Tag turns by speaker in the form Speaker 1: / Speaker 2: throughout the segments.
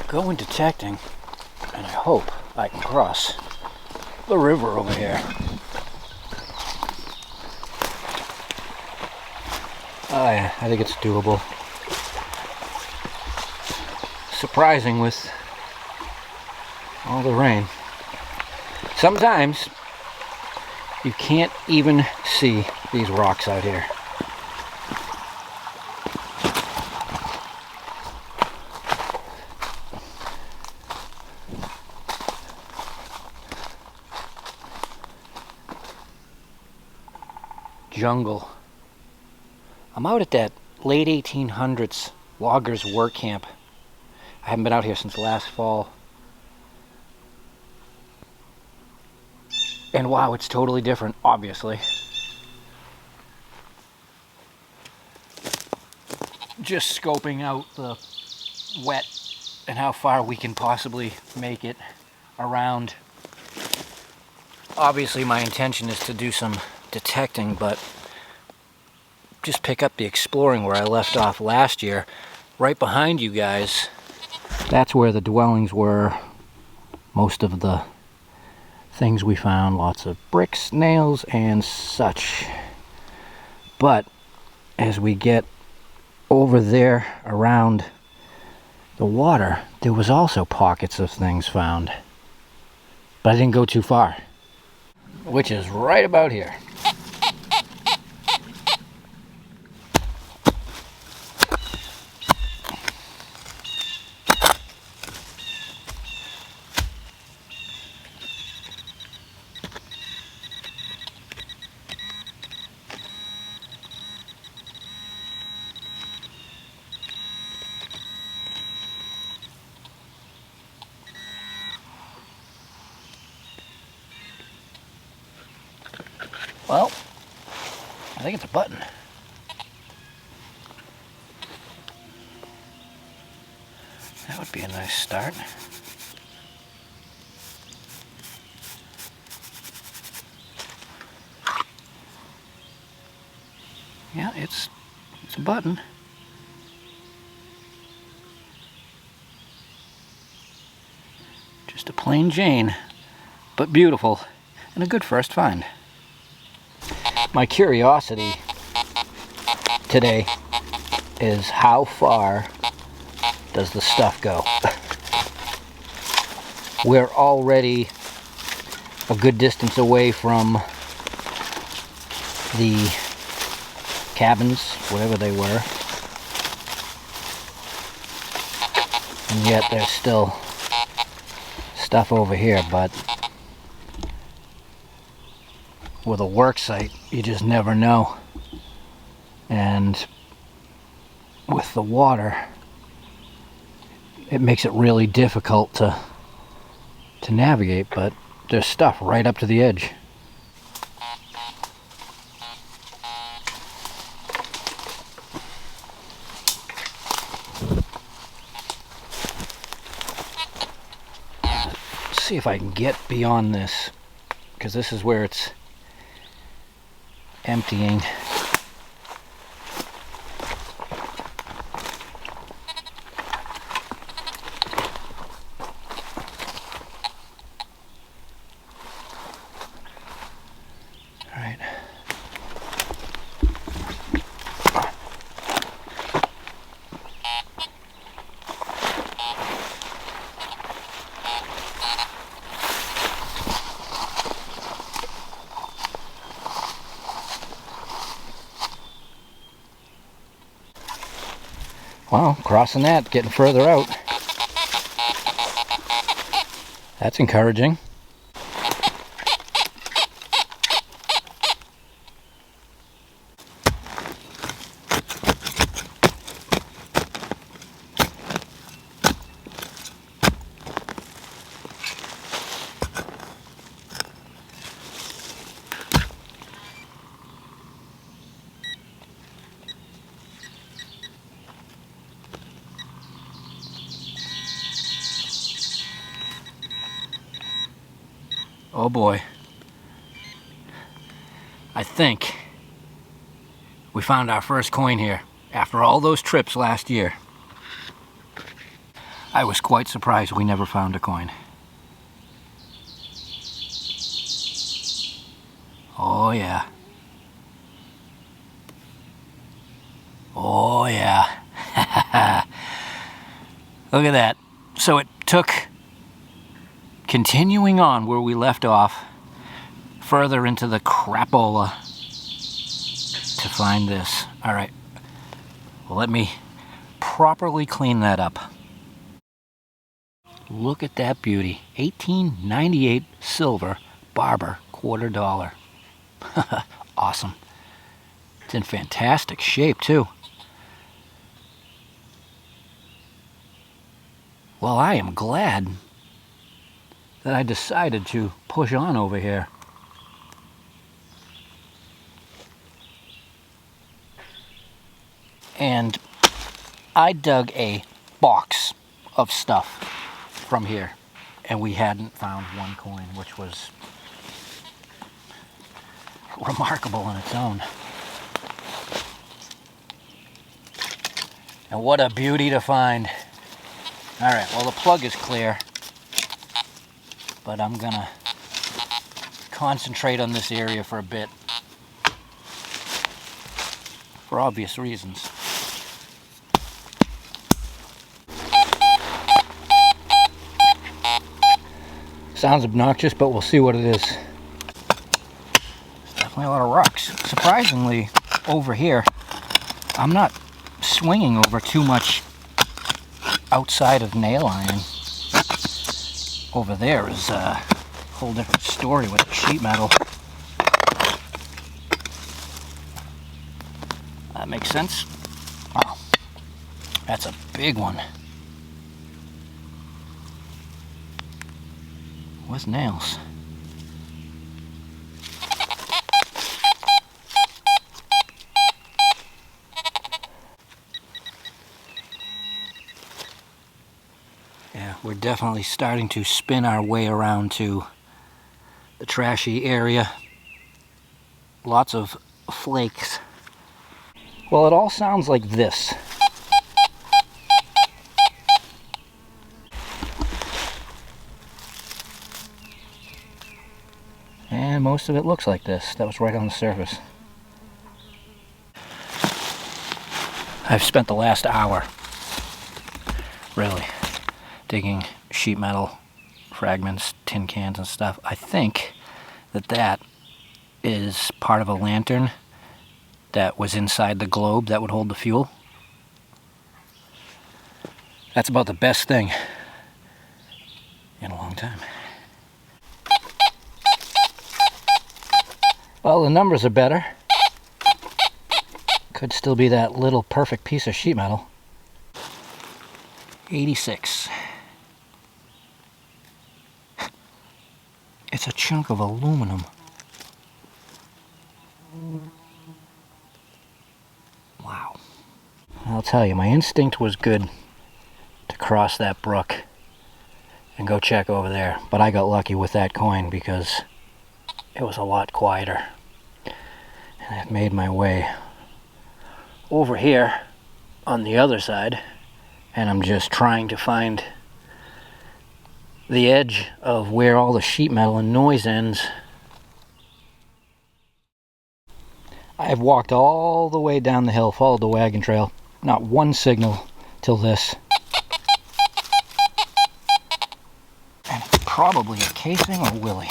Speaker 1: going detecting, and I hope I can cross the river over here. Oh yeah, I think it's doable. Surprising with all the rain. Sometimes you can't even see these rocks out here. Jungle. I'm out at that late 1800s loggers work camp. I haven't been out here since last fall. And wow, it's totally different, obviously. Just scoping out the wet and how far we can possibly make it around. Obviously my intention is to do some detecting, but just pick up the exploring where I left off last year. Right behind you guys, that's where the dwellings were. Most of the things we found, lots of bricks, nails, and such. But as we get over there around the water, there was also pockets of things found. But I didn't go too far, which is right about here. Well, I think it's a button. That would be a nice start. Yeah, it's a button. Just a plain Jane, but beautiful, and a good first find. My curiosity today is how far does the stuff go? We're already a good distance away from the cabins, whatever they were, and yet there's still stuff over here. But with a work site, you just never know. And with the water, it makes it really difficult to navigate, but there's stuff right up to the edge. Let's see if I can get beyond this, because this is where it's emptying. All right. Wow, crossing that, getting further out. That's encouraging. Oh boy. I think we found our first coin here after all those trips last year. I was quite surprised we never found a coin. Oh yeah. Oh yeah. Look at that. So it took, continuing on where we left off, further into the crapola to find this. All right, well, let me properly clean that up. Look at that beauty. 1898 silver Barber $quarter. Awesome. It's in fantastic shape too. Well, I am glad that I decided to push on over here. And I dug a box of stuff from here, and we hadn't found one coin, which was remarkable in its own. And what a beauty to find. All right, well, the plug is clear, but I'm gonna concentrate on this area for a bit, for obvious reasons. Sounds obnoxious, but we'll see what it is. There's definitely a lot of rocks. Surprisingly, over here, I'm not swinging over too much outside of nail iron. Over there is a whole different story with the sheet metal. That makes sense. Wow, that's a big one. With nails. Yeah, we're definitely starting to spin our way around to the trashy area. Lots of flakes. Well, it all sounds like this. And most of it looks like this. That was right on the surface. I've spent the last hour, really, digging sheet metal fragments, tin cans and stuff. I think that that is part of a lantern that was inside the globe that would hold the fuel. That's about the best thing in a long time. Well, the numbers are better. Could still be that little perfect piece of sheet metal. 86. It's a chunk of aluminum. Wow. I'll tell you, my instinct was good to cross that brook and go check over there, but I got lucky with that coin because it was a lot quieter. And I've made my way over here on the other side, and I'm just trying to find the edge of where all the sheet metal and noise ends. I've walked all the way down the hill, followed the wagon trail, not one signal till this. And it's probably a casing or willy.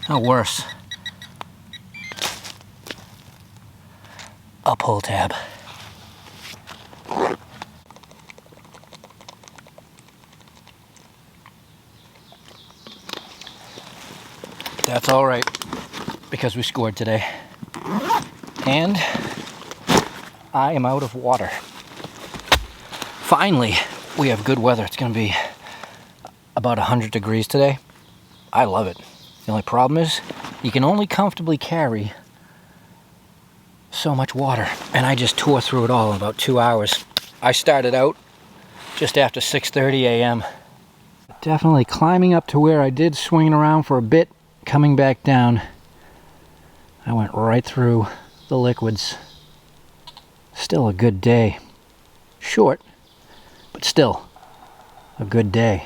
Speaker 1: No, worse. A pull tab. That's all right, because we scored today. And I am out of water. Finally, we have good weather. It's going to be about 100 degrees today. I love it. The only problem is you can only comfortably carry so much water, and I just tore through it all in about 2 hours. I started out just after 6:30 a.m. Definitely climbing up to where I did, swinging around for a bit, coming back down. I went right through the liquids. Still a good day. Short, but still a good day.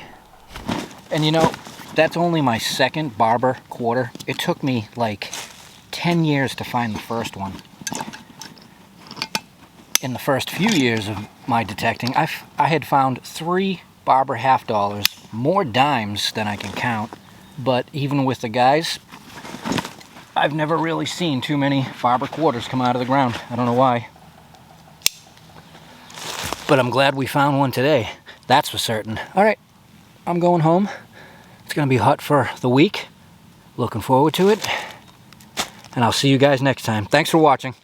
Speaker 1: And you know, that's only my second Barber quarter. It took me like 10 years to find the first one. In the first few years of my detecting, I had found 3 Barber half dollars, more dimes than I can count, but even with the guys, I've never really seen too many Barber quarters come out of the ground. I don't know why. But I'm glad we found one today. That's for certain. Alright, I'm going home. It's going to be hot for the week. Looking forward to it. And I'll see you guys next time. Thanks for watching.